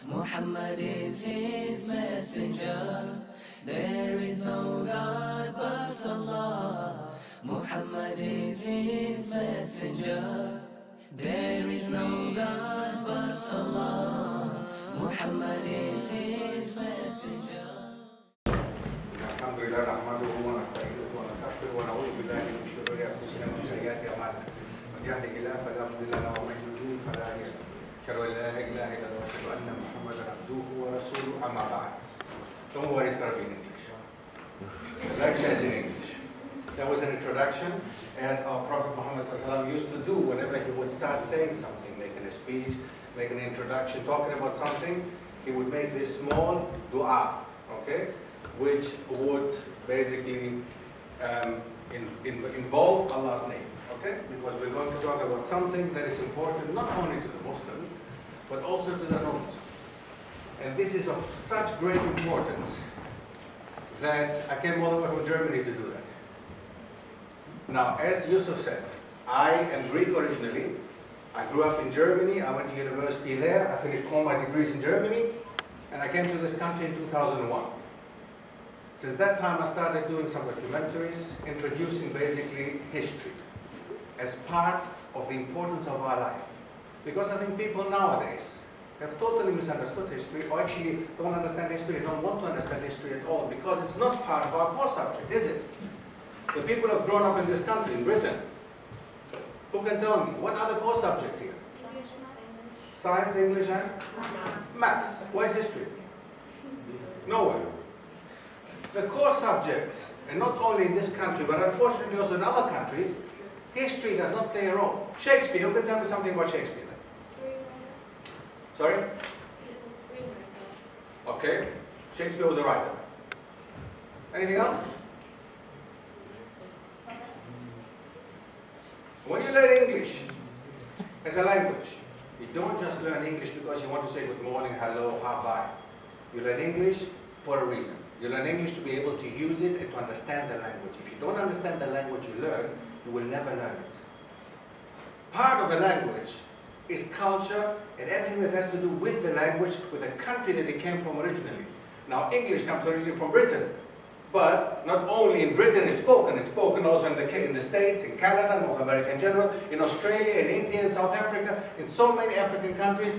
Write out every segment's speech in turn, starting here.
Muhammad is his messenger. There is no God but Allah. Muhammad is his messenger. There is no God but Allah. Muhammad is his messenger. Alhamdulillah, nahmaduhu wa nasta'inuhu wa nastaghfiruhu wa na'udhu billahi min shururi anfusina wa min sayyiati a'malina. Man yahdihillahu fala mudilla lahu wa man yudlil fala hadiya lahu. Ashhadu an la ilaha illallah wa ashhadu anna Muhammadan abduhu wa rasuluhu, amma ba'd. Don't worry, it's going to be in English. The lecture is in English. That was an introduction, as our Prophet Muhammad ﷺ used to do whenever he would start saying something, making a speech, making an introduction, talking about something. He would make this small dua, okay, which would basically involve Allah's name, okay? Because we're going to talk about something that is important not only to the Muslims, but also to the non-Muslims. And this is of such great importance that I came all the way from Germany to do that. Now, as Yusuf said, I am Greek originally. I grew up in Germany. I went to university there. I finished all my degrees in Germany. And I came to this country in 2001. Since that time, I started doing some documentaries, introducing basically history as part of the importance of our life. Because I think people nowadays have totally misunderstood history, or actually don't understand history, don't want to understand history at all, because it's not part of our core subject, is it? The people who have grown up in this country, in Britain, who can tell me, what are the core subjects here? Science, English, and maths. Where is history? Nowhere. The core subjects, and not only in this country, but unfortunately also in other countries, history does not play a role. Shakespeare, who can tell me something about Shakespeare? Sorry? Okay, Shakespeare was a writer. Anything else? When you learn English as a language, you don't just learn English because you want to say good morning, hello, how, bye. You learn English for a reason. You learn English to be able to use it and to understand the language. If you don't understand the language you learn, you will never learn it. Part of the language is culture and everything that has to do with the language, with the country that it came from originally. Now, English comes originally from Britain, but not only in Britain it's spoken also in the States, in Canada, North America in general, in Australia, in India, in South Africa, in so many African countries.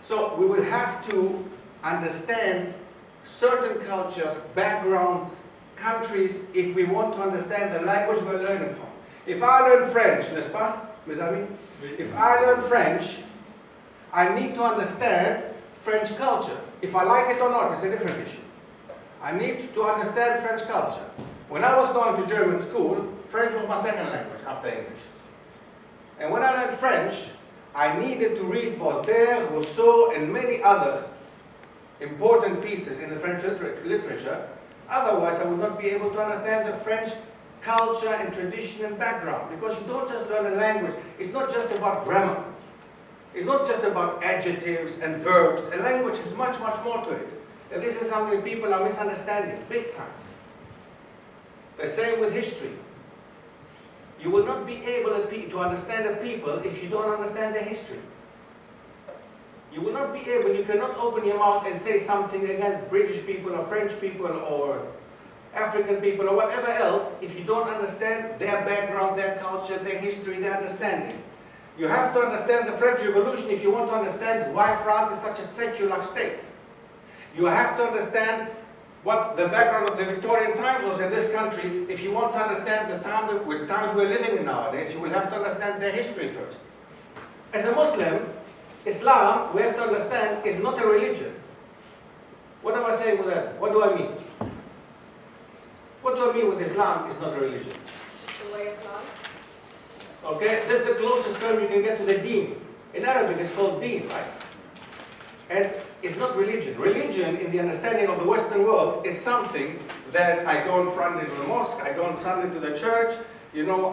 So we will have to understand certain cultures, backgrounds, countries, if we want to understand the language we're learning from. If I learn French, n'est-ce pas, mes amis? If I learn French, I need to understand French culture. If I like it or not, it's a different issue. I need to understand French culture. When I was going to German school, French was my second language after English. And when I learned French, I needed to read Voltaire, Rousseau, and many other important pieces in the French literature. Otherwise, I would not be able to understand the French culture and tradition and background. Because you don't just learn a language. It's not just about grammar. It's not just about adjectives and verbs. A language is much, much more to it. And this is something people are misunderstanding, big times. The same with history. You will not be able to understand a people if you don't understand their history. You will not be able, you cannot open your mouth and say something against British people or French people or African people or whatever else if you don't understand their background, their culture, their history, their understanding. You have to understand the French Revolution if you want to understand why France is such a secular state. You have to understand what the background of the Victorian times was in this country. If you want to understand the times we're living in nowadays, you will have to understand their history first. As a Muslim, Islam, we have to understand, is not a religion. What am I saying with that? What do I mean? What do I mean with Islam is not a religion? It's a way of life. Okay, that's the closest term you can get to the deen. In Arabic, it's called deen, right? And it's not religion. Religion, in the understanding of the Western world, is something that I go on Sunday to the mosque, I go on Sunday to the church, you know,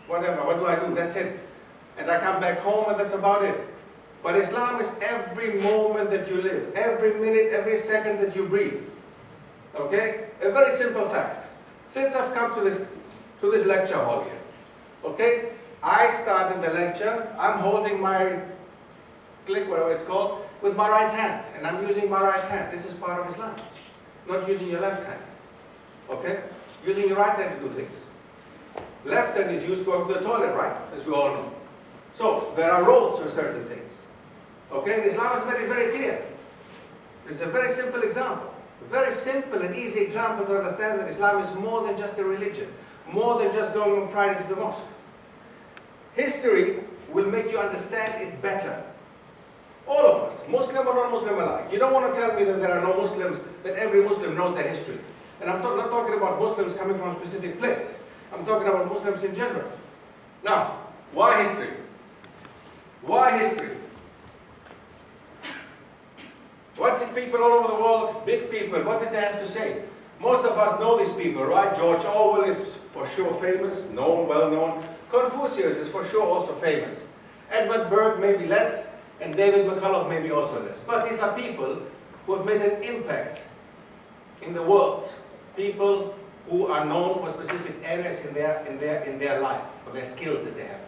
whatever, what do I do? That's it. And I come back home and that's about it. But Islam is every moment that you live, every minute, every second that you breathe. Okay? A very simple fact. Since I've come to this lecture hall here, okay, I started the lecture, I'm holding my click, whatever it's called, with my right hand, and I'm using my right hand. This is part of Islam. Not using your left hand. Okay? Using your right hand to do things. Left hand is used going to the toilet, right? As we all know. So, there are roles for certain things. Okay? And Islam is very, very clear. This is a very simple example. A very simple and easy example to understand that Islam is more than just a religion. More than just going on Friday to the mosque. History will make you understand it better. All of us, Muslim or non-Muslim alike. You don't want to tell me that there are no Muslims, that every Muslim knows their history. And I'm not talking about Muslims coming from a specific place. I'm talking about Muslims in general. Now, why history? Why history? What did people all over the world, big people, what did they have to say? Most of us know these people, right? George Orwell is for sure famous, known, well known. Confucius is for sure also famous. Edmund Burke maybe less, and David McCullough maybe also less. But these are people who have made an impact in the world. People who are known for specific areas in their life, for their skills that they have.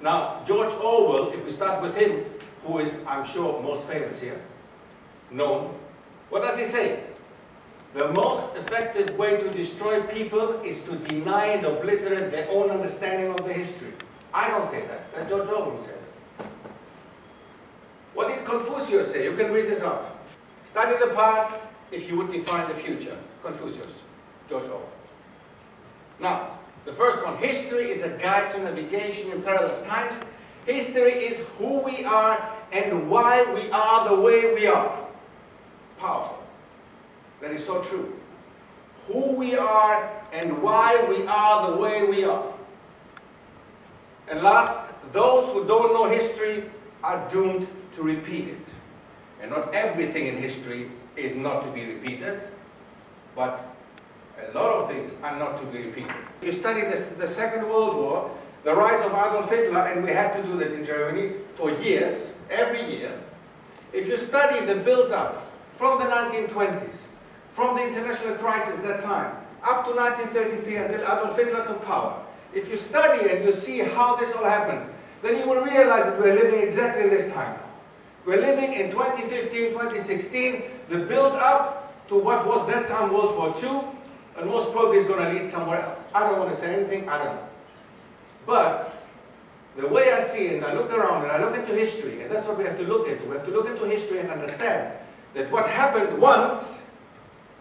Now, George Orwell, if we start with him, who is, I'm sure, most famous here, known, what does he say? The most effective way to destroy people is to deny and obliterate their own understanding of the history. I don't say that. That's George Orwell says it. What did Confucius say? You can read this out. Study the past if you would define the future. Confucius, George Orwell. Now, the first one, history is a guide to navigation in perilous times. History is who we are and why we are the way we are. Powerful. That is so true. Who we are and why we are the way we are. And last, those who don't know history are doomed to repeat it. And not everything in history is not to be repeated, but a lot of things are not to be repeated. If you study the Second World War, the rise of Adolf Hitler, and we had to do that in Germany for years, every year. If you study the build-up from the 1920s, from the international crisis that time, up to 1933 until Adolf Hitler took power. If you study and you see how this all happened, then you will realize that we're living exactly in this time now. We're living in 2015, 2016, the build-up to what was that time World War II, and most probably is going to lead somewhere else. I don't want to say anything, I don't know. But the way I see it, and I look around and I look into history, and that's what we have to look into. We have to look into history and understand that what happened once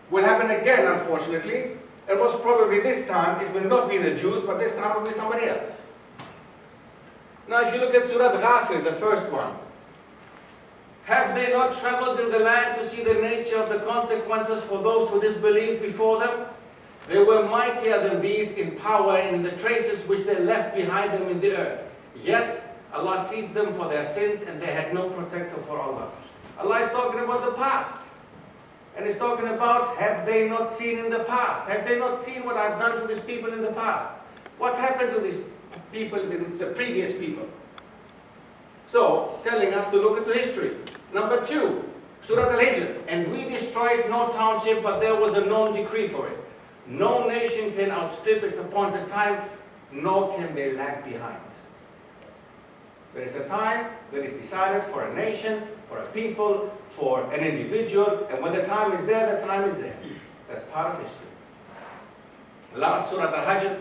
will happen again, unfortunately, and most probably this time it will not be the Jews, but this time it will be somebody else. Now if you look at Surah Ghafir, the first one, have they not traveled in the land to see the nature of the consequences for those who disbelieved before them? They were mightier than these in power and in the traces which they left behind them in the earth. Yet Allah seized them for their sins and they had no protector for Allah. Allah is talking about the past. And He's talking about, have they not seen in the past? Have they not seen what I've done to these people in the past? What happened to these people, the previous people? So, telling us to look into history. Number 2, Surah Al-Hijr. And we destroyed no township, but there was a known decree for it. No nation can outstrip its appointed time, nor can they lag behind. There is a time that is decided for a nation, for a people, for an individual, and when the time is there, the time is there. That's part of history. Last Surah Al-Hajj,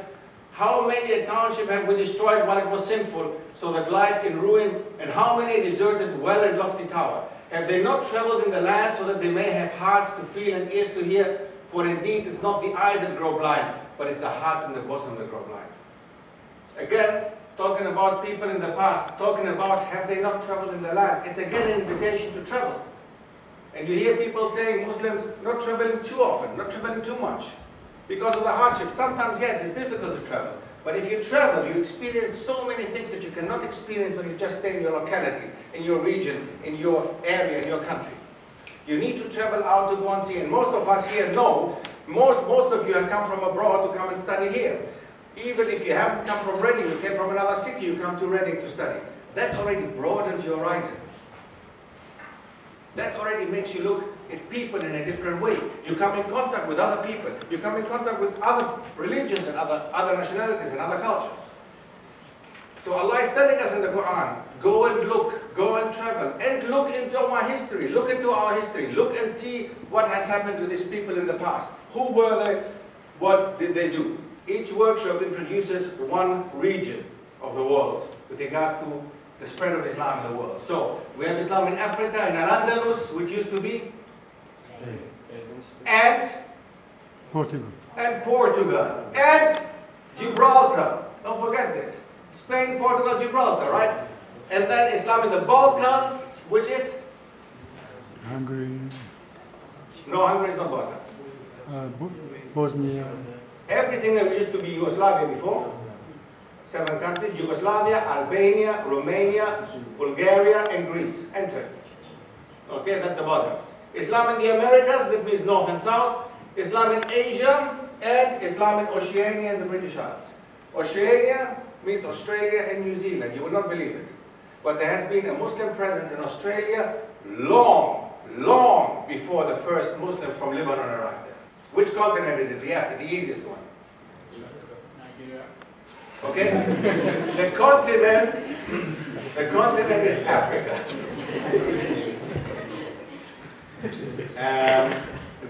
how many a township have we destroyed while it was sinful, so that lies in ruin, and how many a deserted well and lofty tower? Have they not traveled in the land so that they may have hearts to feel and ears to hear? For indeed it's not the eyes that grow blind, but it's the hearts in the bosom that grow blind. Again, talking about people in the past, talking about have they not traveled in the land. It's again an invitation to travel. And you hear people saying Muslims not traveling too often, not traveling too much because of the hardship. Sometimes, yes, it's difficult to travel. But if you travel, you experience so many things that you cannot experience when you just stay in your locality, in your region, in your area, in your country. You need to travel out to go and see. And most of us here know, most of you have come from abroad to come and study here. Even if you haven't come from Reading, you came from another city, you come to Reading to study. That already broadens your horizon. That already makes you look at people in a different way. You come in contact with other people. You come in contact with other religions and other nationalities and other cultures. So Allah is telling us in the Quran, go and look, go and travel, and look into our history, look into our history, look and see what has happened to these people in the past. Who were they? What did they do? Each workshop introduces one region of the world with regards to the spread of Islam in the world. So, we have Islam in Africa, in Al-Andalus, which used to be Spain. And Portugal. And Portugal. And Gibraltar. Don't forget this. Spain, Portugal, Gibraltar, right? And then Islam in the Balkans, which is? Hungary. No, Hungary is not Balkans. Bosnia. Everything that used to be Yugoslavia before. 7 countries: Yugoslavia, Albania, Romania, Bulgaria, and Greece, and Turkey. Okay, that's the Balkans. Islam in the Americas, that means North and South. Islam in Asia, and Islam in Oceania and the British Isles. Oceania means Australia and New Zealand. You will not believe it. But there has been a Muslim presence in Australia long before the first Muslim from Lebanon arrived there. Which continent is it? The easiest one. Okay? The continent is Africa.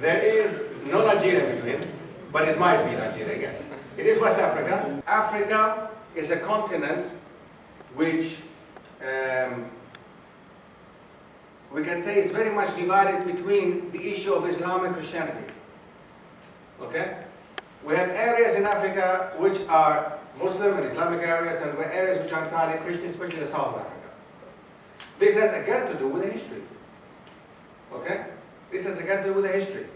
There is no Nigeria in between, but it might be Nigeria, I guess. It is West Africa. Africa is a continent which we can say is very much divided between the issue of Islam and Christianity. Okay? We have areas in Africa which are Muslim and Islamic areas, and areas which are entirely Christian, especially the south of Africa. This has again to do with the history. Okay? This has again to do with the history.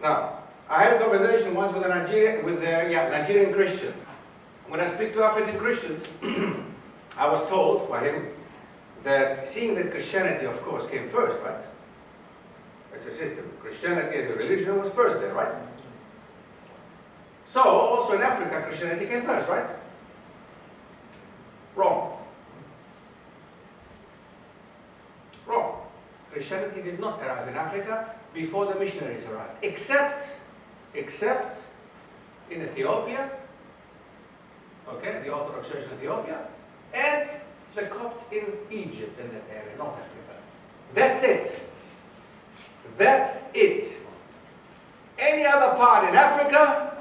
Now, I had a conversation once with a Nigerian Christian. When I speak to African Christians, I was told by him that seeing that Christianity, of course, came first, right? As a system. Christianity as a religion was first there, right? So, also in Africa, Christianity came first, right? Wrong. Wrong. Christianity did not arrive in Africa before the missionaries arrived, except in Ethiopia, okay, the Orthodox Church in Ethiopia, and the Copts in Egypt, in that area, North Africa. That's it. That's it. Any other part in Africa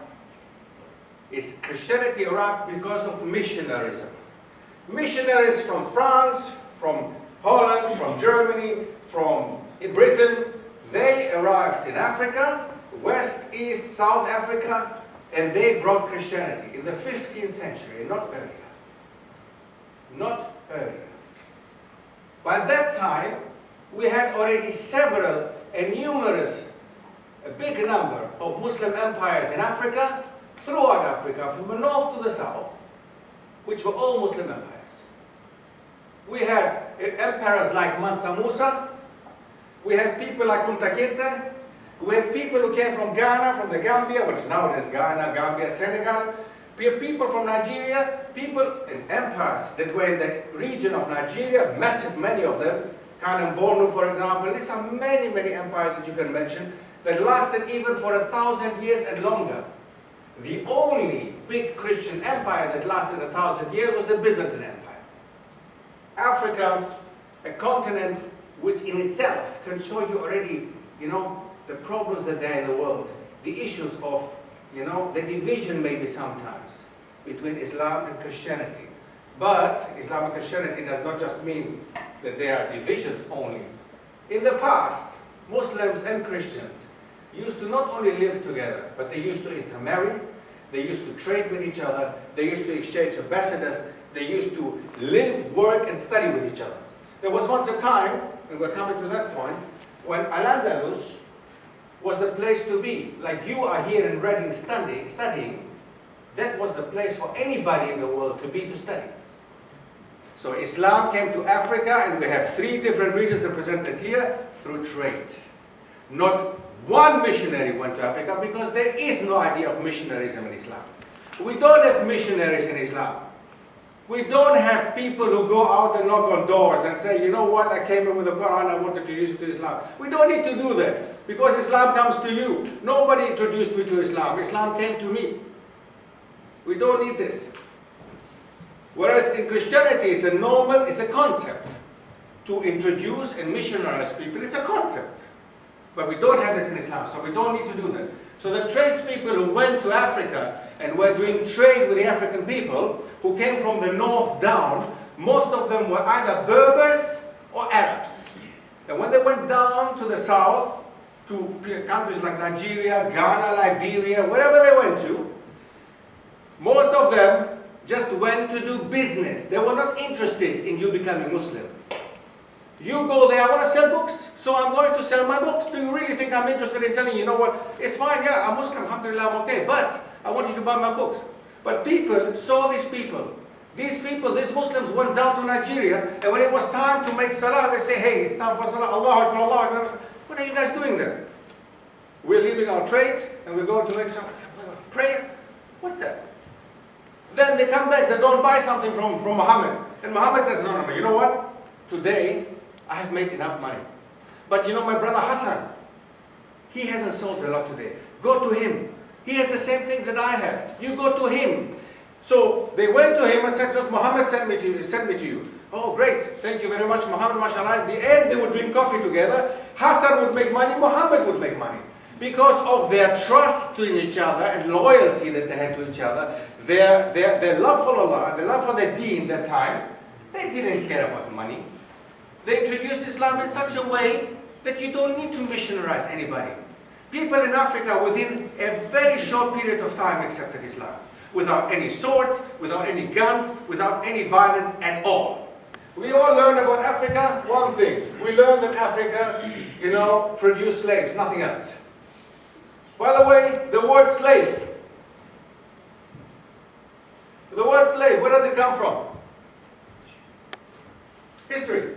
is Christianity arrived because of missionarism. Missionaries from France, from Holland, from Germany, from Britain, they arrived in Africa, West, East, South Africa, and they brought Christianity in the 15th century, not earlier. Not earlier. By that time, we had already several and numerous, a big number of Muslim empires in Africa, throughout Africa, from the north to the south, which were all Muslim empires. We had empires like Mansa Musa, we had people like Kunta Kinte, we had people who came from Ghana, from the Gambia, which is nowadays Ghana, Gambia, Senegal. We have people from Nigeria, people in empires that were in the region of Nigeria, massive, many of them. Kanem Bornu, for example. These are many, many empires that you can mention that lasted even for 1,000 years and longer. The only big Christian empire that lasted 1,000 years was the Byzantine Empire. Africa, a continent which in itself can show you already, the problems that there are in the world, the issues of, the division maybe sometimes between Islam and Christianity. But Islam and Christianity does not just mean that there are divisions only. In the past, Muslims and Christians used to not only live together, but they used to intermarry, they used to trade with each other, they used to exchange ambassadors, they used to live, work, and study with each other. There was once a time, and we're coming to that point, when Al-Andalus was the place to be. Like you are here in Reading studying, that was the place for anybody in the world to be to study. So Islam came to Africa, and we have 3 different regions represented here through trade. Not one missionary went to Africa, because there is no idea of missionarism in Islam. We don't have missionaries in Islam. We don't have people who go out and knock on doors and say, you know what, I came in with the Quran, I wanted to use it to Islam. We don't need to do that, because Islam comes to you. Nobody introduced me to Islam. Islam came to me. We don't need this. Whereas in Christianity, it's a normal, it's a concept. To introduce and missionarize people, it's a concept. But we don't have this in Islam, so we don't need to do that. So the tradespeople who went to Africa and were doing trade with the African people, who came from the north down, most of them were either Berbers or Arabs. And when they went down to the south, to countries like Nigeria, Ghana, Liberia, wherever they went to, most of them just went to do business. They were not interested in you becoming Muslim. You go there, I want to sell books, so I'm going to sell my books. Do you really think I'm interested in telling you, you know what, it's fine, yeah, I'm Muslim, alhamdulillah, I'm okay, but I want you to buy my books. But people saw these people. These Muslims went down to Nigeria, and when it was time to make salah, they say, hey, it's time for salah, Allahu Akbar, Allahu Akbar. What are you guys doing there? We're leaving our trade, and we're going to make salah. Prayer? What's that? Then they come back, they don't buy something from Muhammad. And Muhammad says, no, you know what? Today, I have made enough money. But you know my brother Hassan, he hasn't sold a lot today. Go to him. He has the same things that I have. You go to him. So they went to him and said, Muhammad sent me to you. Oh, great. Thank you very much, Muhammad, mashallah. At the end, they would drink coffee together. Hassan would make money, Muhammad would make money. Because of their trust in each other and loyalty that they had to each other, their love for Allah, their love for their deen that time, they didn't care about money. They introduced Islam in such a way that you don't need to missionarize anybody. People in Africa within a very short period of time accepted Islam. Without any swords, without any guns, without any violence at all. We all learn about Africa one thing. We learn that Africa, produced slaves, nothing else. By the way, the word slave. The word slave, where does it come from? History.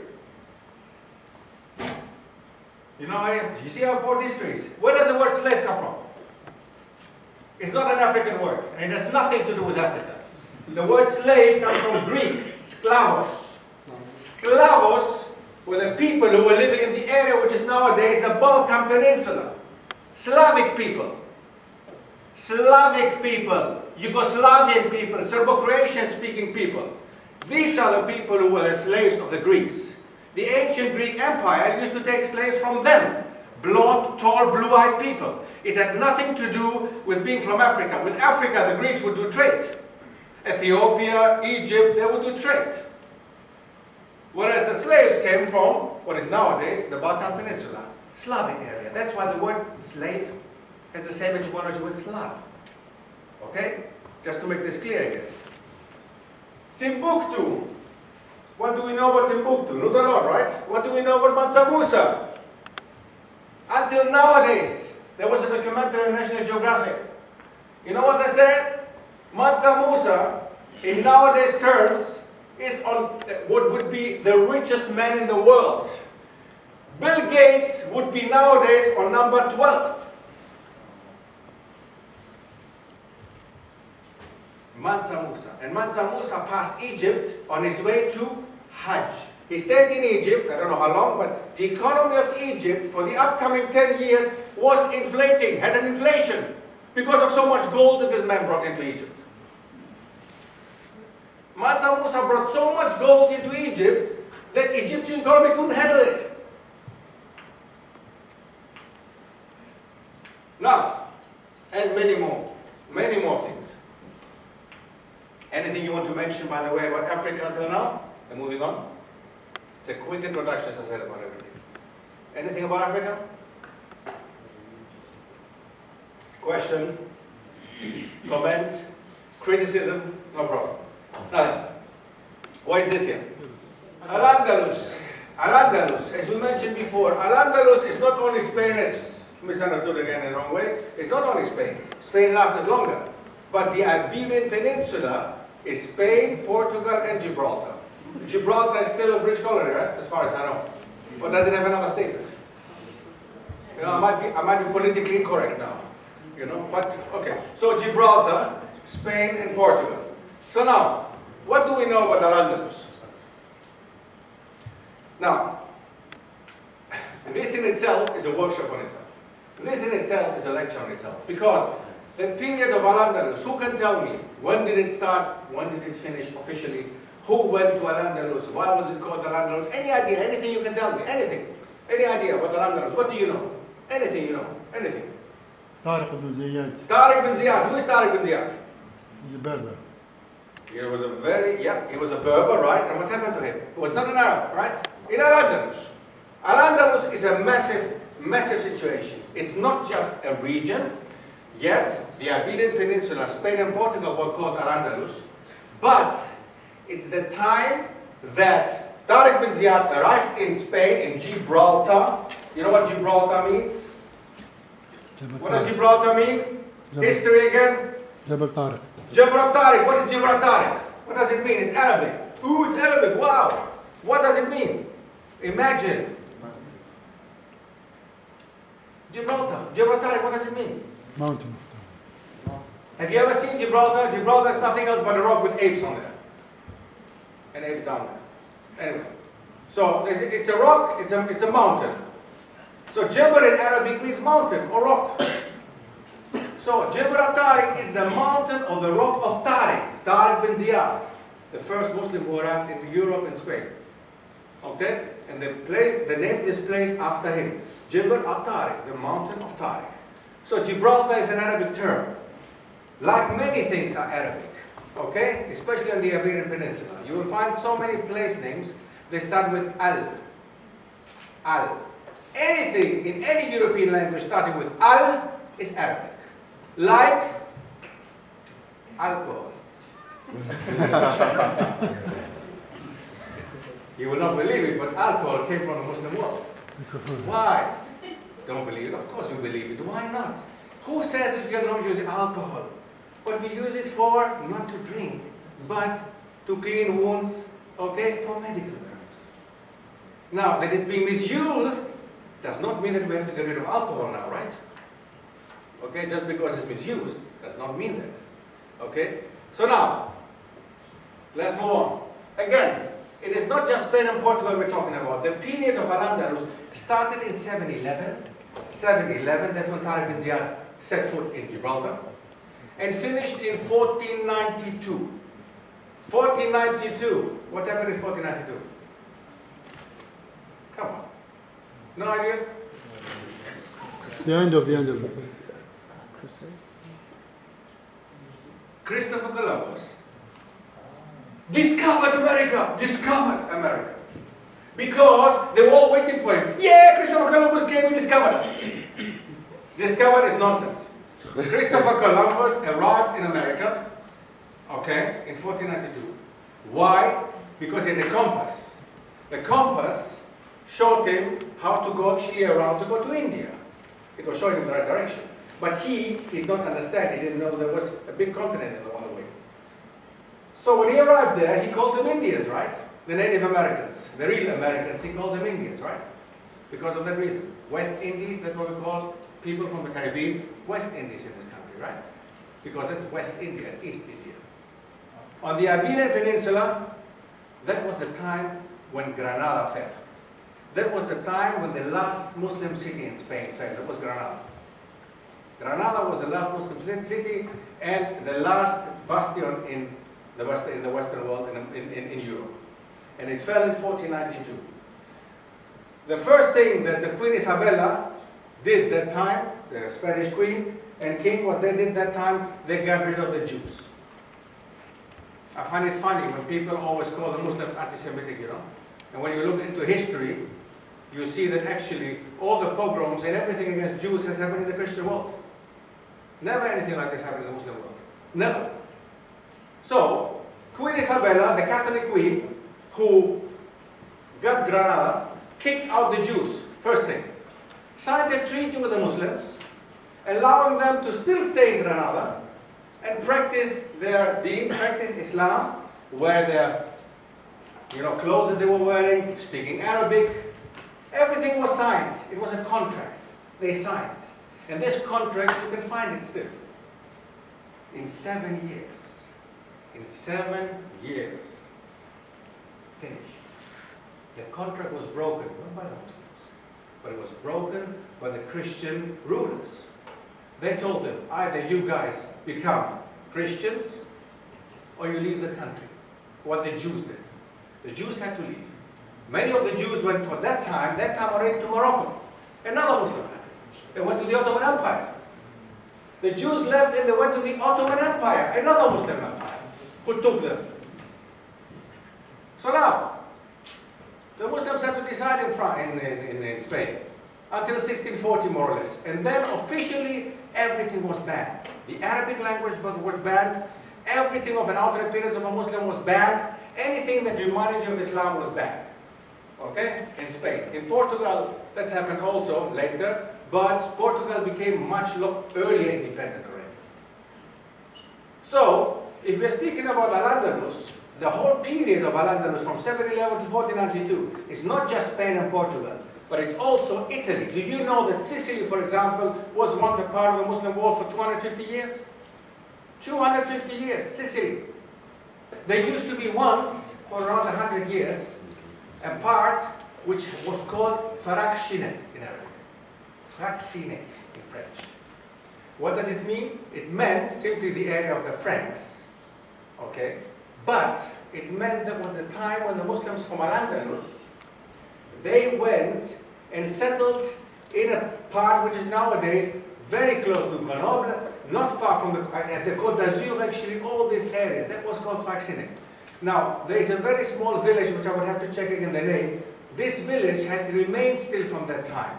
You see how important history is. Where does the word slave come from? It's not an African word, and it has nothing to do with Africa. The word slave comes from Greek, sklavos. Sklavos were the people who were living in the area which is nowadays the Balkan Peninsula. Slavic people. Slavic people. Yugoslavian people. Serbo-Croatian speaking people. These are the people who were the slaves of the Greeks. The ancient Greek Empire used to take slaves from them. Blonde, tall, blue-eyed people. It had nothing to do with being from Africa. With Africa, the Greeks would do trade. Ethiopia, Egypt, they would do trade. Whereas the slaves came from what is nowadays the Balkan Peninsula, Slavic area. That's why the word slave has the same etymology with Slav. Okay? Just to make this clear again. Timbuktu. What do we know about Timbuktu? Not a lot, right? What do we know about Mansa Musa? Until nowadays, there was a documentary on National Geographic. You know what they said? Mansa Musa, in nowadays terms, is on what would be the richest man in the world. Bill Gates would be nowadays on number 12th. Mansa Musa. And Mansa Musa passed Egypt on his way to Hajj. He stayed in Egypt, I don't know how long, but the economy of Egypt for the upcoming 10 years was inflating, had an inflation, because of so much gold that this man brought into Egypt. Mansa Musa brought so much gold into Egypt that Egyptian economy couldn't handle it. Now, and many more things. Anything you want to mention, by the way, about Africa until now? And moving on? It's a quick introduction, as I said, about everything. Anything about Africa? Question? Comment? Criticism? No problem. Nothing. Why is this here? Al-Andalus. Al-Andalus, as we mentioned before, Al-Andalus is not only Spain, as misunderstood again in the wrong way, it's not only Spain. Spain lasted longer. But the Iberian Peninsula is Spain, Portugal, and Gibraltar. Gibraltar is still a British colony, right? As far as I know. Or does it have another status? I might be politically incorrect now. But okay. So Gibraltar, Spain, and Portugal. So now, what do we know about Al-Andalus? Now, this in itself is a workshop on itself. This in itself is a lecture on itself. Because The period of Al-Andalus, who can tell me? When did it start? When did it finish officially? Who went to Al-Andalus? Why was it called Al-Andalus? Any idea? Anything you can tell me? Anything? Any idea about Al-Andalus? What do you know? Anything you know? Anything? Tariq ibn Ziyad. Tariq bin Ziyad. Who is Tariq bin Ziyad? He's a Berber. He was he was a Berber, right? And what happened to him? He was not an Arab, right? In Al-Andalus. Al-Andalus is a massive situation. It's not just a region. Yes, the Iberian Peninsula, Spain and Portugal were called Al-Andalus, but it's the time that Tariq bin Ziyad arrived in Spain, in Gibraltar. You know what Gibraltar means? What does Gibraltar mean? History again? Jabal Tariq. Jabal Tariq. What is Jabal Tariq? What does it mean? It's Arabic. Ooh, it's Arabic. Wow. What does it mean? Imagine. Gibraltar. Jabal Tariq, what does it mean? Mountain. Have you ever seen Gibraltar? Gibraltar is nothing else but a rock with apes on there. And apes down there. Anyway. So it's a rock, it's a mountain. So Jabal in Arabic means mountain or rock. So Jabal Tariq is the mountain or the rock of Tariq. Tariq bin Ziyad. The first Muslim who arrived into Europe and Spain. Okay? And they named this place after him. Jabal al-Tariq, the mountain of Tariq. So Gibraltar is an Arabic term. Like many things are Arabic. Okay? Especially on the Iberian Peninsula. You will find so many place names, they start with al. Al. Anything in any European language starting with al is Arabic. Like alcohol. You will not believe it, but alcohol came from the Muslim world. Why? Don't believe it? Of course we believe it. Why not? Who says that you cannot use alcohol? But we use it for not to drink, but to clean wounds, okay, for medical purposes. Now, that it's being misused does not mean that we have to get rid of alcohol now, right? Okay, just because it's misused does not mean that. Okay? So now, let's move on. Again, it is not just Spain and Portugal we're talking about. The period of Al-Andalus started in 711. 711, that's when Tariq bin Ziyad set foot in Gibraltar. And finished in 1492. 1492. What happened in 1492? Come on. No idea? The end of the Andalus. Christopher Columbus discovered America. Discovered America. Because they were all waiting for him. Yeah, Christopher Columbus came and discovered us. Discovered is nonsense. Christopher Columbus arrived in America, okay, in 1492. Why? Because he had a compass. The compass showed him how to go actually around to go to India. It was showing him the right direction. But he did not understand. He didn't know there was a big continent on the way. So when he arrived there, he called them Indians, right? The Native Americans, the real Americans, he called them Indians, right? Because of that reason. West Indies, that's what we call people from the Caribbean, West Indies in this country, right? Because that's West India and East India. On the Iberian Peninsula, that was the time when Granada fell. That was the time when the last Muslim city in Spain fell. That was Granada. Granada was the last Muslim city and the last bastion in the Western world, in Europe. And it fell in 1492. The first thing that the Queen Isabella did that time, the Spanish queen and king, what they did that time, they got rid of the Jews. I find it funny when people always call the Muslims anti-Semitic, you know. And when you look into history, you see that actually all the pogroms and everything against Jews has happened in the Christian world. Never anything like this happened in the Muslim world. Never. So, Queen Isabella, the Catholic queen, who got Granada, kicked out the Jews, first thing. Signed a treaty with the Muslims, allowing them to still stay in Granada and practice their deen, practice Islam, wear their clothes that they were wearing, speaking Arabic. Everything was signed. It was a contract. They signed. And this contract, you can find it still. In 7 years. In 7 years. Finished. The contract was broken, not by the Muslims, but it was broken by the Christian rulers. They told them, either you guys become Christians or you leave the country. What the Jews did. The Jews had to leave. Many of the Jews went for that time already to Morocco. Another Muslim country. They went to the Ottoman Empire. The Jews left and they went to the Ottoman Empire, another Muslim empire, who took them. So now, the Muslims had to decide in Spain until 1640 more or less. And then officially everything was banned. The Arabic language was banned. Everything of an outer appearance of a Muslim was banned. Anything that reminded you of Islam was banned. Okay? In Spain. In Portugal, that happened also later, but Portugal became much earlier independent already. So, if we're speaking about Al-Andalus, the whole period of Al-Andalus from 711 to 1492 is not just Spain and Portugal, but it's also Italy. Do you know that Sicily, for example, was once a part of the Muslim world for 250 years? 250 years, Sicily. There used to be once, for around 100 years, a part which was called Fractionnet in Arabic. Fractionnet in French. What did it mean? It meant simply the area of the Franks. Okay? But it meant there was a time when the Muslims from Al-Andalus, they went and settled in a part which is nowadays very close to Grenoble, not far from the Côte d'Azur, actually, all this area. That was called Fractionnet. Now, there is a very small village, which I would have to check again the name. This village has remained still from that time.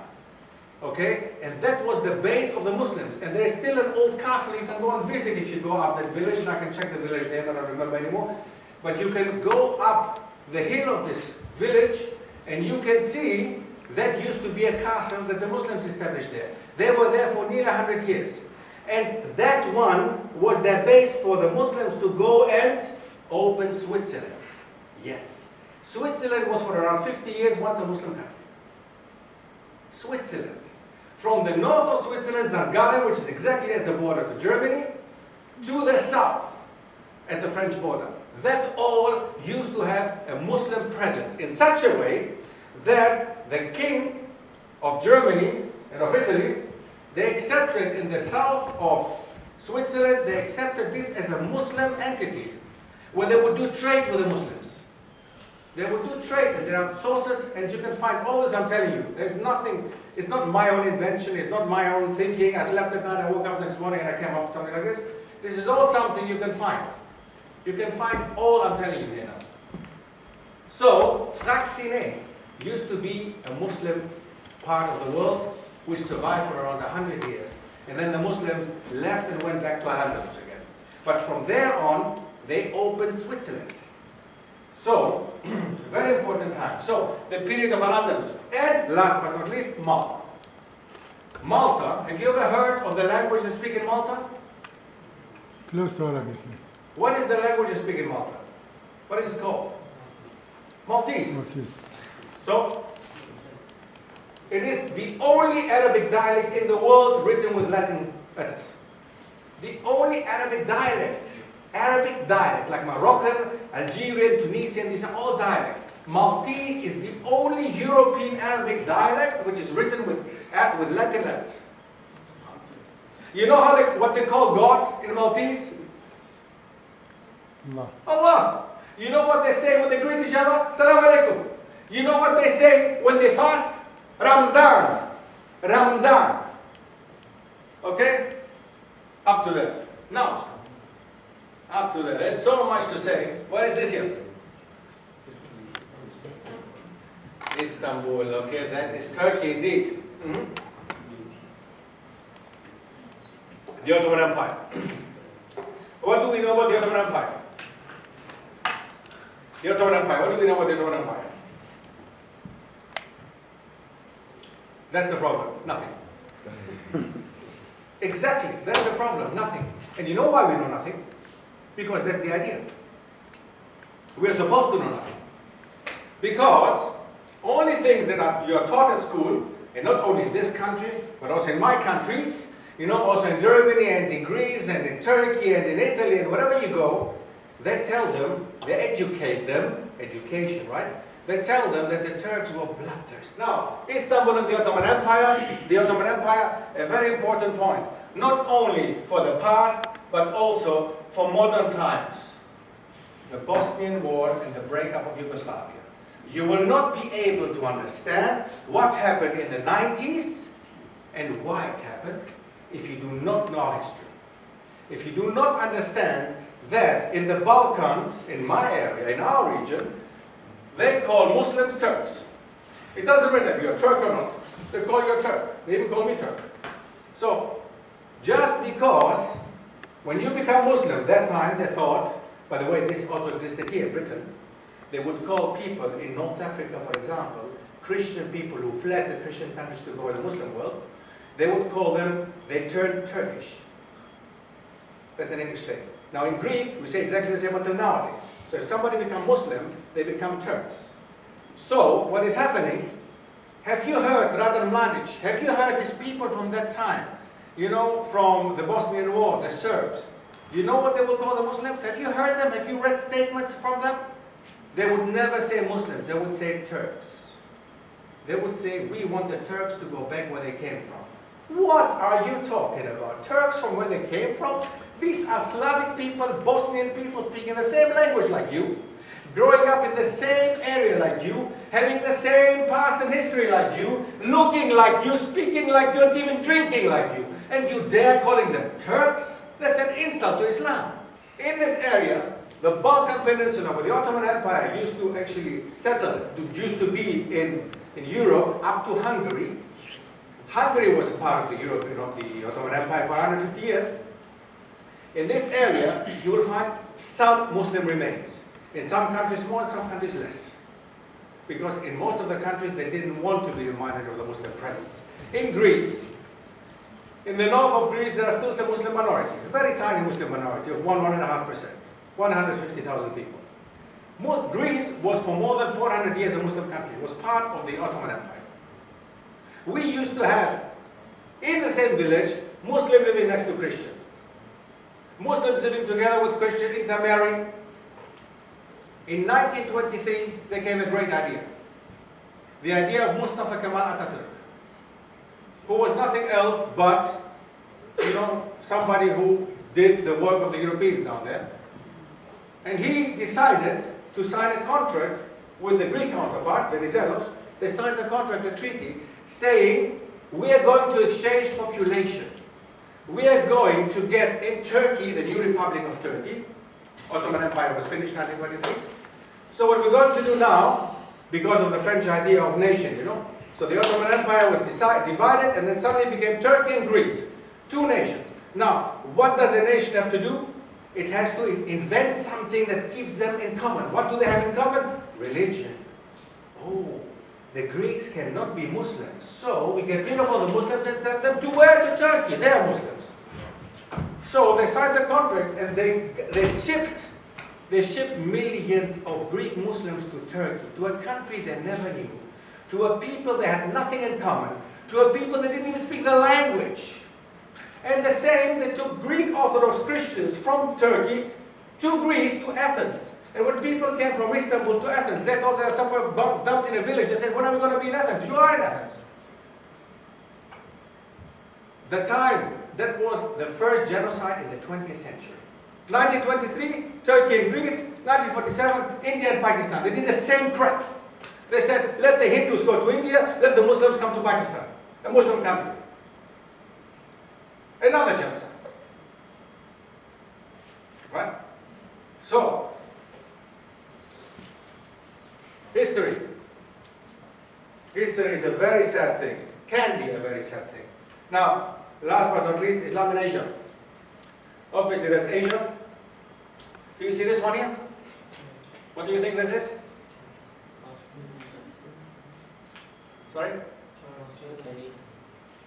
Okay? And that was the base of the Muslims. And there is still an old castle you can go and visit if you go up that village. And I can check the village name, I don't remember anymore. But you can go up the hill of this village and you can see that used to be a castle that the Muslims established there. They were there for nearly 100 years. And that one was their base for the Muslims to go and open Switzerland. Yes. Switzerland was for around 50 years once a Muslim country. Switzerland. From the north of Switzerland, St. Gallen, which is exactly at the border to Germany, to the south, at the French border. That all used to have a Muslim presence in such a way that the king of Germany and of Italy, they accepted in the south of Switzerland, they accepted this as a Muslim entity, where they would do trade with the Muslims. They would do trade, and there are sources, and you can find all this, I'm telling you. There's nothing, it's not my own invention, it's not my own thinking. I slept at night, I woke up next morning, and I came up with something like this. This is all something you can find. You can find all I'm telling you here now. So, Fractionnet used to be a Muslim part of the world, which survived for around 100 years. And then the Muslims left and went back to Al-Andalus again. But from there on, they opened Switzerland. So, very important time. So, the period of Al-Andalus. And last but not least, Malta. Malta, have you ever heard of the language they speak in Malta? Close to Arabic. What is the language they speak in Malta? What is it called? Maltese. Maltese. So, it is the only Arabic dialect in the world written with Latin letters. The only Arabic dialect. Arabic dialect, like Moroccan, Algerian, Tunisian, these are all dialects. Maltese is the only European Arabic dialect which is written with Latin letters. You know how what they call God in Maltese? Allah. Allah. You know what they say when they greet each other? Assalamu Alaikum. You know what they say when they fast? Ramadan. Ramadan. Okay? Up to there. Now, up to there. There's so much to say. What is this here? Istanbul. Okay, that is Turkey indeed. The Ottoman Empire. What do we know about the Ottoman Empire? The Ottoman Empire. What do we know about the Ottoman Empire? That's the problem. Nothing. Exactly. That's the problem. Nothing. And you know why we know nothing? Because that's the idea. We're supposed to know nothing. Because only things that you're taught at school, and not only in this country, but also in my countries, you know, also in Germany and in Greece and in Turkey and in Italy and wherever you go, they tell them, they educate them, education, right? They tell them that the Turks were bloodthirsty. Now, Istanbul and the Ottoman Empire, a very important point. not only for the past, but also for modern times. The Bosnian War and the breakup of Yugoslavia. You will not be able to understand what happened in the 90s and why it happened if you do not know history. If you do not understand that in the Balkans, in my area, in our region, they call Muslims Turks. It doesn't matter if you're a Turk or not. They call you a Turk. They even call me Turk. So, just because when you become Muslim, that time they thought, by the way, this also existed here in Britain, they would call people in North Africa, for example, Christian people who fled the Christian countries to go in the Muslim world, they would call them, they turned Turkish. That's an English saying. Now in Greek, we say exactly the same until nowadays. So if somebody becomes Muslim, they become Turks. So, what is happening, have you heard Radan Mladic? Have you heard these people from that time? You know, from the Bosnian War, the Serbs. You know what they will call the Muslims? Have you heard them? Have you read statements from them? They would never say Muslims, they would say Turks. They would say, we want the Turks to go back where they came from. What are you talking about? Turks from where they came from? These are Slavic people, Bosnian people speaking the same language like you, growing up in the same area like you, having the same past and history like you, looking like you, speaking like you, and even drinking like you. And you dare calling them Turks? That's an insult to Islam. In this area, the Balkan Peninsula, where the Ottoman Empire used to actually settle, it used to be in Europe up to Hungary. Hungary was a part of the Ottoman Empire for 150 years. In this area, you will find some Muslim remains. In some countries more, in some countries less. Because in most of the countries, they didn't want to be reminded of the Muslim presence. In Greece, in the north of Greece, there are still some Muslim minority, a very tiny Muslim minority of 1.5%, 150,000 people. Greece was for more than 400 years a Muslim country. It was part of the Ottoman Empire. We used to have, in the same village, Muslims living next to Christians. Muslims living together with Christians, intermarrying. In 1923, there came a great idea. The idea of Mustafa Kemal Atatürk, who was nothing else but, somebody who did the work of the Europeans down there. And he decided to sign a contract with the Greek counterpart, Venizelos. They signed a contract, a treaty, saying, we are going to exchange population. We are going to get in Turkey, the new Republic of Turkey. Ottoman Empire was finished in 1923. So what we're going to do now, because of the French idea of nation, so the Ottoman Empire was divided and then suddenly became Turkey and Greece. Two nations. Now, what does a nation have to do? It has to invent something that keeps them in common. What do they have in common? Religion. Oh, the Greeks cannot be Muslims. So we get rid of all the Muslims and send them to where? To Turkey. They are Muslims. So they signed the contract and they shipped millions of Greek Muslims to Turkey, to a country they never knew, to a people they had nothing in common, to a people that didn't even speak the language. And the same, they took Greek Orthodox Christians from Turkey to Greece, to Athens. And when people came from Istanbul to Athens, they thought they were somewhere dumped in a village. They said, when are we going to be in Athens? You are in Athens. The time, that was the first genocide in the 20th century. 1923, Turkey and Greece. 1947, India and Pakistan. They did the same crap. They said, let the Hindus go to India, let the Muslims come to Pakistan, a Muslim country. Another genocide. Right? So, history. History is a very sad thing. Can be a very sad thing. Now, last but not least, Islam in Asia. Obviously, that's Asia. Do you see this one here? What do you think this is? Sorry?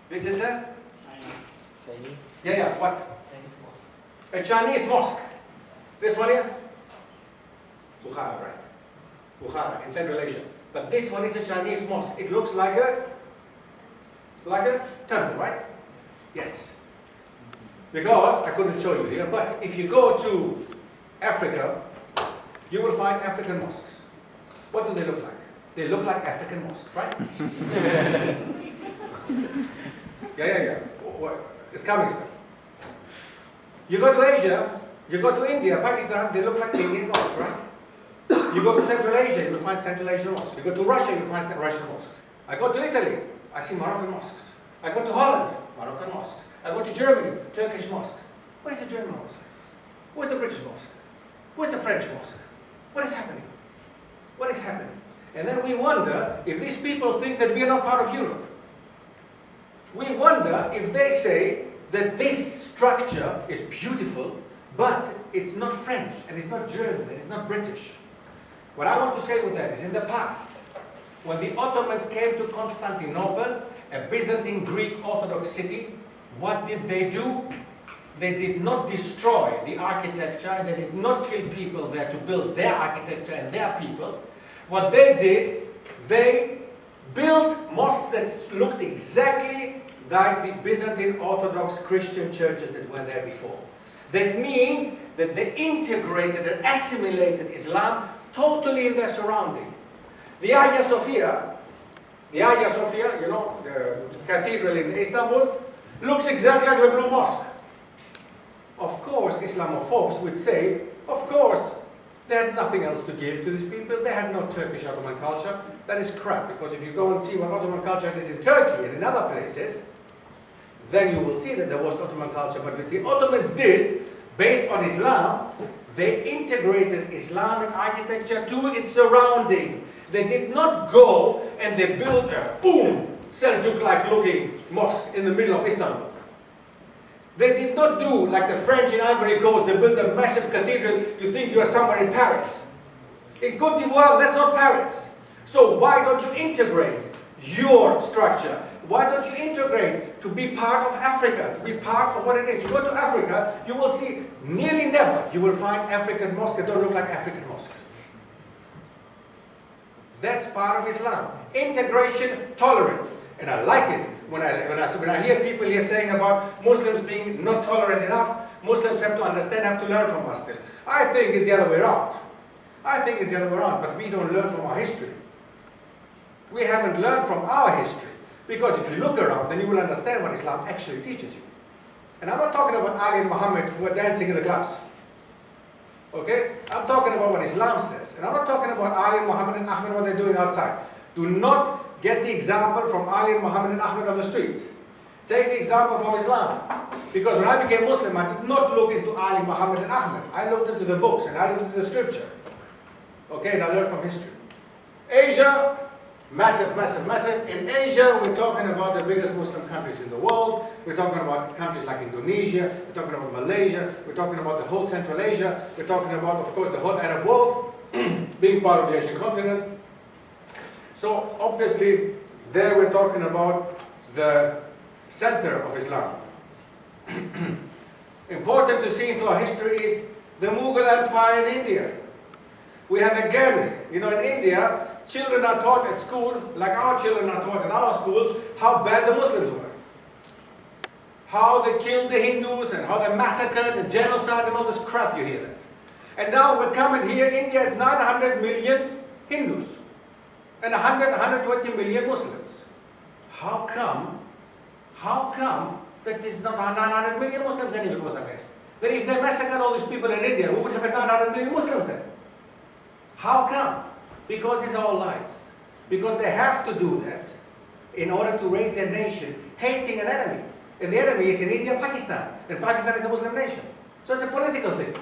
This is a? Chinese. Yeah, what? A Chinese mosque. This one here? Bukhara, right? Bukhara, in Central Asia. But this one is a Chinese mosque. It looks like a temple, right? Yes. Because, I couldn't show you here, but if you go to Africa, you will find African mosques. What do they look like? They look like African mosques, right? Yeah. It's coming still. You go to Asia, you go to India, Pakistan, they look like Indian mosques, right? You go to Central Asia, you will find Central Asian mosques. You go to Russia, you will find Russian mosques. I go to Italy, I see Moroccan mosques. I go to Holland, Moroccan mosques. I go to Germany, Turkish mosques. What is the German mosque? Where's the British mosque? Where's the French mosque? What is happening? What is happening? And then we wonder if these people think that we are not part of Europe. We wonder if they say that this structure is beautiful, but it's not French, and it's not German, and it's not British. What I want to say with that is, in the past, when the Ottomans came to Constantinople, a Byzantine Greek Orthodox city, what did they do? They did not destroy the architecture, and they did not kill people there to build their architecture and their people. What they did, they built mosques that looked exactly like the Byzantine Orthodox Christian churches that were there before. That means that they integrated and assimilated Islam totally in their surrounding. The Hagia Sophia, you know, the cathedral in Istanbul, looks exactly like the Blue Mosque. Of course, Islamophobes would say, of course, they had nothing else to give to these people. They had no Turkish Ottoman culture. That is crap, because if you go and see what Ottoman culture did in Turkey and in other places, then you will see that there was Ottoman culture. But what the Ottomans did, based on Islam, they integrated Islamic architecture to its surrounding. They did not go and they built a boom, Seljuk-like looking mosque in the middle of Istanbul. They did not do like the French in Ivory Coast. They built a massive cathedral. You think you are somewhere in Paris. In Côte d'Ivoire, that's not Paris. So why don't you integrate your structure? Why don't you integrate to be part of Africa, to be part of what it is? You go to Africa, you will see nearly never you will find African mosques that don't look like African mosques. That's part of Islam. Integration, tolerance. And I like it when I hear people here saying about Muslims being not tolerant enough. Muslims have to understand, have to learn from us still. I think it's the other way around. I think it's the other way around, but we don't learn from our history. We haven't learned from our history. Because if you look around, then you will understand what Islam actually teaches you. And I'm not talking about Ali and Muhammad who are dancing in the clubs. Okay? I'm talking about what Islam says. And I'm not talking about Ali and Muhammad and Ahmed, what they're doing outside. Do not get the example from Ali and Muhammad and Ahmed on the streets. Take the example from Islam. Because when I became Muslim, I did not look into Ali, Muhammad and Ahmed. I looked into the books and I looked into the scripture. Okay? And I learned from history. Asia, massive, massive, massive. In Asia, we're talking about the biggest Muslim countries in the world. We're talking about countries like Indonesia. We're talking about Malaysia. We're talking about the whole Central Asia. We're talking about, of course, the whole Arab world being part of the Asian continent. So, obviously, there we're talking about the center of Islam. Important to see into our history is the Mughal Empire in India. We have again, you know, in India, children are taught at school, like our children are taught in our schools, how bad the Muslims were. How they killed the Hindus and how they massacred and genocide and all this crap, you hear that. And now we're coming here, India has 900 million Hindus and 120 million Muslims. How come that there's not 900 million Muslims then if it was like this? Then if they massacred all these people in India, we would have 900 million Muslims then. How come? Because these are all lies. Because they have to do that in order to raise their nation, hating an enemy. And the enemy is in India, Pakistan. And Pakistan is a Muslim nation. So it's a political thing.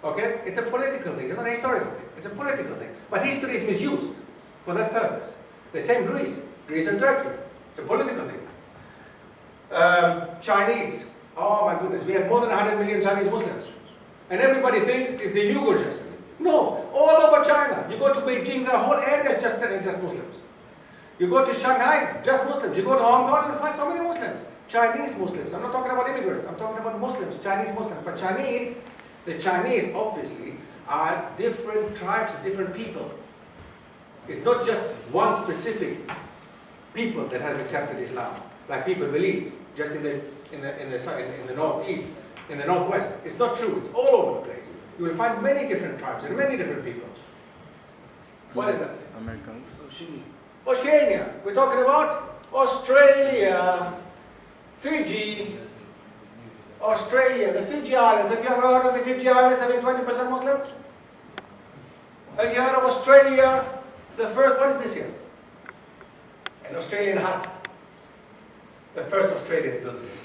Okay? It's a political thing. It's not a historical thing. It's a political thing. But history is misused for that purpose. The same Greece and Turkey. It's a political thing. Chinese. Oh my goodness. We have more than 100 million Chinese Muslims. And everybody thinks it's the Uyghur just. No, all over China. You go to Beijing, there are whole areas just Muslims. You go to Shanghai, just Muslims. You go to Hong Kong, you'll find so many Muslims. Chinese Muslims. I'm not talking about immigrants. I'm talking about Muslims, Chinese Muslims. But the Chinese, obviously, are different tribes, different people. It's not just one specific people that have accepted Islam, like people believe, just in the northeast, in the northwest. It's not true. It's all over the place. You will find many different tribes and many different people. What is that? Americans. Oceania. We're talking about Australia, Fiji, Australia, the Fiji Islands. Have you ever heard of the Fiji Islands having 20% Muslims? Have you heard of Australia? The first, what is this here? An Australian hut. The first Australians built this.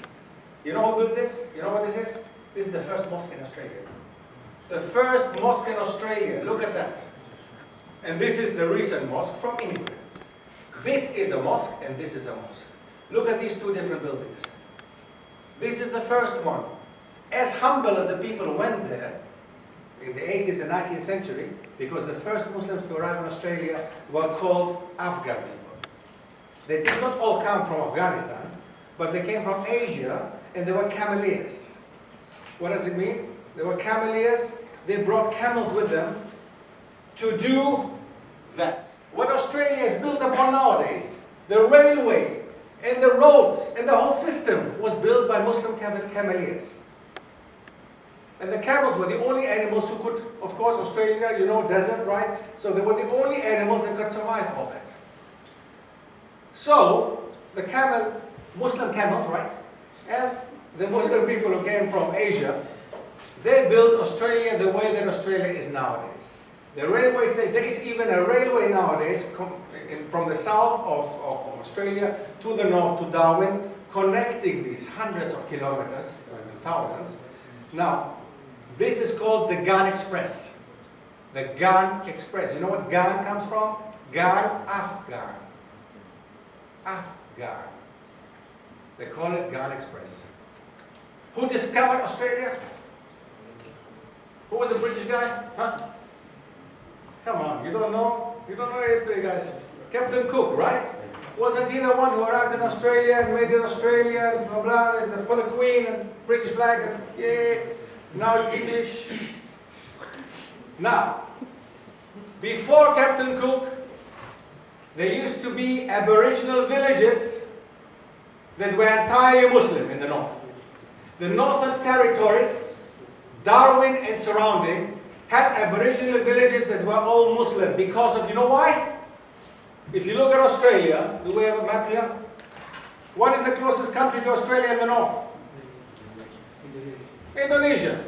You know who built this? You know what this is? This is the first mosque in Australia. The first mosque in Australia. Look at that. And this is the recent mosque from immigrants. This is a mosque and this is a mosque. Look at these two different buildings. This is the first one. As humble as the people went there in the 18th and 19th century, because the first Muslims to arrive in Australia were called Afghan people. They did not all come from Afghanistan, but they came from Asia and they were cameleers. What does it mean? They were cameleers. They brought camels with them to do that. What Australia is built upon nowadays, the railway and the roads and the whole system was built by Muslim cameleers. And the camels were the only animals who could, of course, Australia, you know, desert, right? So they were the only animals that could survive all that. So, the Muslim camels, right? And the Muslim people who came from Asia, they built Australia the way that Australia is nowadays. The railway station, there is even a railway nowadays from the south of Australia to the north to Darwin, connecting these hundreds of kilometers, thousands. Now, this is called the Gun Express. The Gun Express. You know what Gun comes from? Gun, Afghan. Afghan. They call it Gun Express. Who discovered Australia? Who was a British guy? Huh? Come on, you don't know? You don't know history, guys. Captain Cook, right? Wasn't he the one who arrived in Australia and made it Australia and blah blah, for the Queen and British flag and yeah, now it's English. Now, before Captain Cook, there used to be Aboriginal villages that were entirely Muslim in the north. The Northern Territories, Darwin and surrounding, had Aboriginal villages that were all Muslim because of, you know why? If you look at Australia, do we have a map here? What is the closest country to Australia in the north? Indonesia.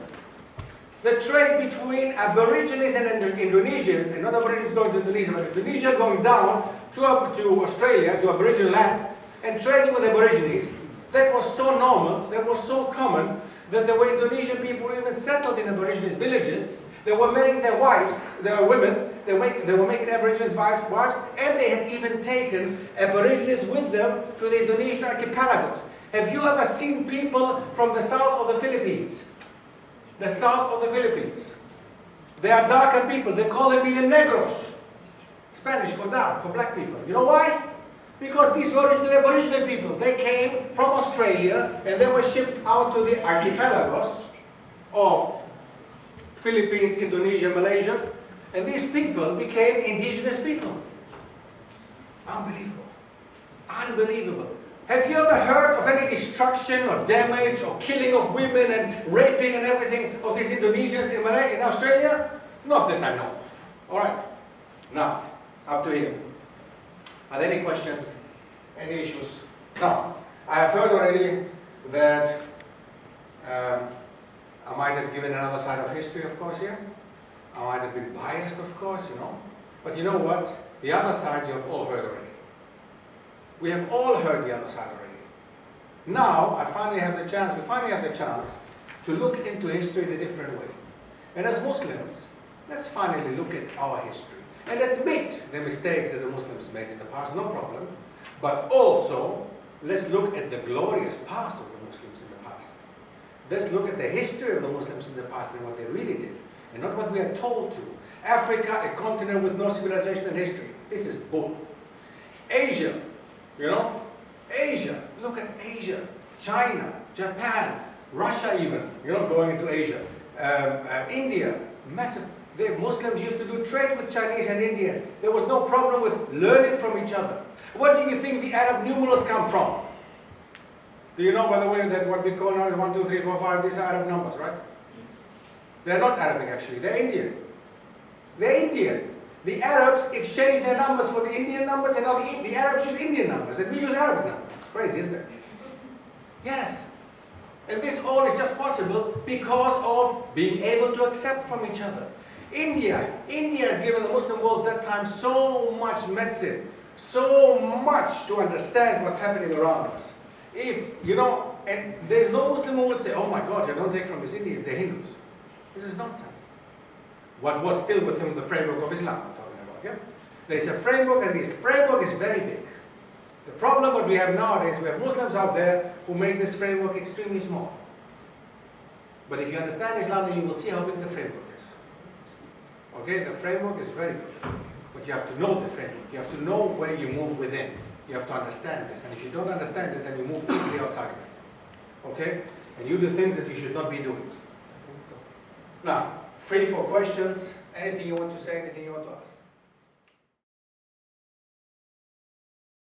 The trade between Aborigines and Indonesians, and not Aborigines going to Indonesia, but Indonesia going down to Australia, to Aboriginal land, and trading with Aborigines, that was so normal, that was so common, that there were Indonesian people who even settled in Aborigines villages. They were marrying their wives, their women, they were making Aborigines wives, and they had even taken Aborigines with them to the Indonesian archipelagos. Have you ever seen people from the south of the Philippines? The south of the Philippines. They are darker people. They call them even negros. Spanish for dark, for black people. You know why? Because these were originally Aboriginal people. They came from Australia and they were shipped out to the archipelagos of Philippines, Indonesia, Malaysia. And these people became indigenous people. Unbelievable. Unbelievable. Have you ever heard of any destruction or damage or killing of women and raping and everything of these Indonesians in Australia? Not that I know of. Alright. Now, up to here. Are there any questions? Any issues? Now, I have heard already that I might have given another side of history, of course, here. I might have been biased, of course, you know. But you know what? The other side you have all heard already. We have all heard the other side already. Now, we finally have the chance to look into history in a different way. And as Muslims, let's finally look at our history and admit the mistakes that the Muslims made in the past, no problem. But also, let's look at the glorious past of the Muslims in the past. Let's look at the history of the Muslims in the past and what they really did, and not what we are told to. Africa, a continent with no civilization and history. This is bull. Asia. You know, Asia, look at Asia, China, Japan, Russia even, you know, going into Asia, India, massive. The Muslims used to do trade with Chinese and Indians. There was no problem with learning from each other. Where do you think the Arab numerals come from? Do you know, by the way, that what we call now 1, 2, 3, 4, 5, these are Arab numbers, right? They're not Arabic actually, they're Indian. They're Indian. The Arabs exchanged their numbers for the Indian numbers, and now the Arabs use Indian numbers, and we use Arabic numbers. Crazy, isn't it? Yes. And this all is just possible because of being able to accept from each other. India has given the Muslim world at that time so much medicine, so much to understand what's happening around us. If, you know, and there's no Muslim who would say, oh my God, you don't take from these Indians, they're Hindus. This is nonsense. What was still within the framework of Islam I'm talking about, yeah? There's a framework, and this framework is very big. The problem what we have nowadays, we have Muslims out there who make this framework extremely small. But if you understand Islam, then you will see how big the framework is. Okay, the framework is very good. But you have to know the framework. You have to know where you move within. You have to understand this. And if you don't understand it, then you move easily outside of it. Okay? And you do things that you should not be doing. Now, free for questions. Anything you want to say, anything you want to ask.